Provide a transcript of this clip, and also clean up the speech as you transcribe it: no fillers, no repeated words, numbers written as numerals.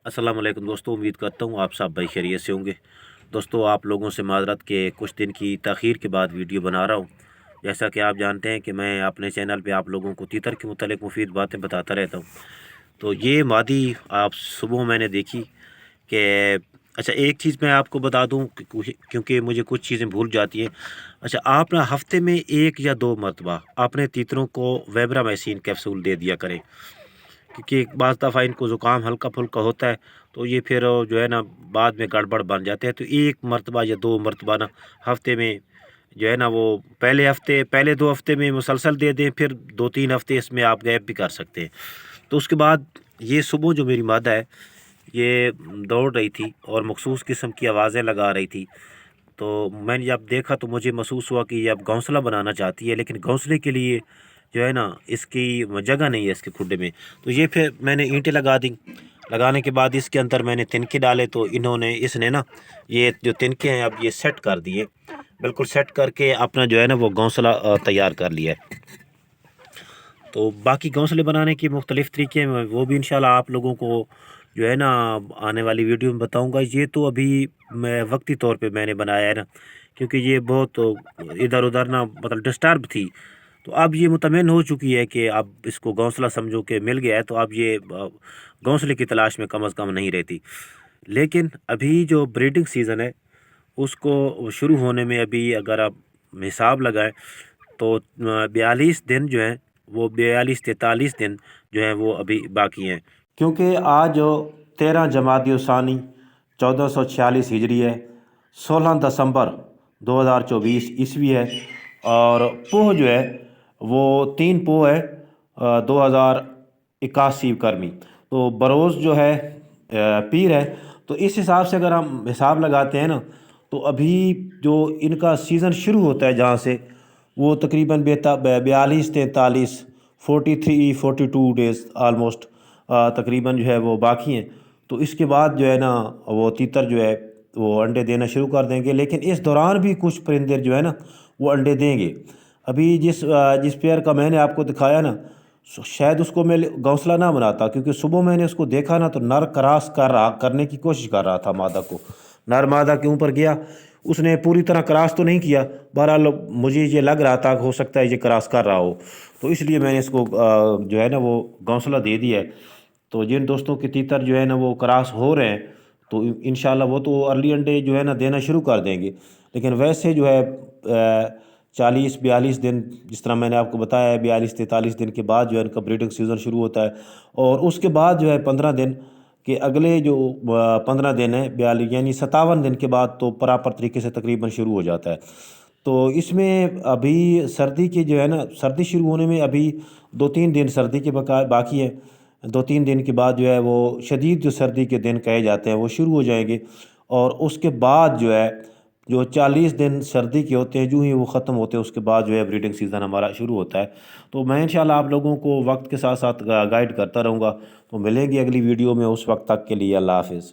अस्सलाम वालेकुम दोस्तों, उम्मीद करता हूँ आप सब भाई खैरियत से होंगे। दोस्तों, आप लोगों से माज़रत के कुछ दिन की ताख़ीर के बाद वीडियो बना रहा हूँ। जैसा कि आप जानते हैं कि मैं अपने चैनल पे आप लोगों को तीतर के मुतालिक मुफीद बातें बताता रहता हूँ। तो ये मादी आप सुबह मैंने देखी कि अच्छा, एक चीज़ मैं आपको बता दूँ क्योंकि मुझे कुछ चीज़ें भूल जाती हैं। अच्छा, आप ना हफ़्ते में 1 या 2 मरतबा अपने तीतरों को वेबरामाइसिन कैप्सूल दे दिया करें, क्योंकि बाज़ दफ़ा इनको ज़ुकाम हल्का-फुल्का होता है, तो ये फिर जो है ना बाद में गड़बड़ बन जाते हैं। तो 1 मरतबा या 2 मरतबा ना हफ़्ते में जो है ना वो पहले 2 हफ़्ते में मुसलसल दे दें, फिर 2-3 हफ़्ते इसमें आप गैप भी कर सकते हैं। तो उसके बाद ये सुबह जो मेरी मादा है, ये दौड़ रही थी और मखसूस किस्म की आवाज़ें लगा रही थी। तो मैंने जब देखा तो मुझे महसूस हुआ कि ये अब घोंसला बनाना चाहती है, लेकिन घोंसले के लिए जो है ना इसकी जगह नहीं है इसके खुड्डे में। तो ये फिर मैंने ईंटें लगा दी। लगाने के बाद इसके अंदर मैंने तिनके डाले, तो इसने ना ये जो तिनके हैं अब ये सेट कर दिए, बिल्कुल सेट करके अपना जो है ना वो घोंसला तैयार कर लिया है। तो बाकी घोंसले बनाने के मुख्तलिफ़ तरीके हैं, वो भी इंशाल्लाह आप लोगों को जो है ना आने वाली वीडियो में बताऊंगा। ये तो अभी मैं वक्ती तौर पे मैंने बनाया है ना, क्योंकि ये बहुत इधर उधर ना मतलब डिस्टर्ब थी। तो अब ये मुतमिन हो चुकी है कि अब इसको घोंसला समझो कि मिल गया है, तो अब ये घोंसले की तलाश में कम अज़ कम नहीं रहती। लेकिन अभी जो ब्रीडिंग सीज़न है उसको शुरू होने में अभी अगर आप हिसाब लगाएं तो 42 दिन जो हैं, वो 42-43 दिन जो हैं वो अभी बाकी हैं, क्योंकि आज जो 13 जमादी सानी 1446 हिजरी है, 16 दिसंबर 2024 ईस्वी है, और पोह जो है वो 3 पोह है 2081 करमी। तो बरोज़ जो है पीर है। तो इस हिसाब से अगर हम हिसाब लगाते हैं ना, तो अभी जो इनका सीज़न शुरू होता है जहाँ से, वो तकरीबन 42-43 43-42 डेज़ आलमोस्ट तकरीबन जो है वो बाकी हैं। तो इसके बाद जो है ना वो तीतर जो है वो अंडे देना शुरू कर देंगे, लेकिन इस दौरान भी कुछ परिंदे जो है ना वो अंडे देंगे। अभी जिस पेयर का मैंने आपको दिखाया ना, शायद उसको मैं घोंसला ना बनाता, क्योंकि सुबह मैंने उसको देखा ना तो नर क्रॉस करने की कोशिश कर रहा था मादा को। नर मादा के ऊपर गया, उसने पूरी तरह क्रॉस तो नहीं किया, बहरहाल मुझे ये लग रहा था हो सकता है ये क्रॉस कर रहा हो, तो इसलिए मैंने इसको जो है ना वो घोंसला दे दिया है। तो जिन दोस्तों के तीतर जो है ना वो क्रॉस हो रहे हैं, तो इंशाल्लाह वो तो अर्ली अंडे जो है ना देना शुरू कर देंगे। लेकिन वैसे जो है 40-42 दिन, जिस तरह मैंने आपको बताया है, 42-43 दिन के बाद जो है इनका ब्रीडिंग सीज़न शुरू होता है, और उसके बाद जो है 15 दिन के अगले जो 15 दिन है 42 यानी 57 दिन के बाद तो प्रॉपर तरीके से तकरीबन शुरू हो जाता है। तो इसमें अभी सर्दी के जो है ना, सर्दी शुरू होने में अभी 2-3 दिन सर्दी के बाकी हैं। 2-3 दिन के बाद जो है वो शदीद जो सर्दी के दिन कहे जाते हैं वो शुरू हो जाएंगे, और उसके बाद जो है जो 40 दिन सर्दी के होते हैं, जो ही वो ख़त्म होते हैं उसके बाद जो है ब्रीडिंग सीज़न हमारा शुरू होता है। तो मैं इंशाल्लाह आप लोगों को वक्त के साथ साथ गाइड करता रहूँगा। तो मिलेंगे अगली वीडियो में, उस वक्त तक के लिए अल्लाह हाफ़िज़।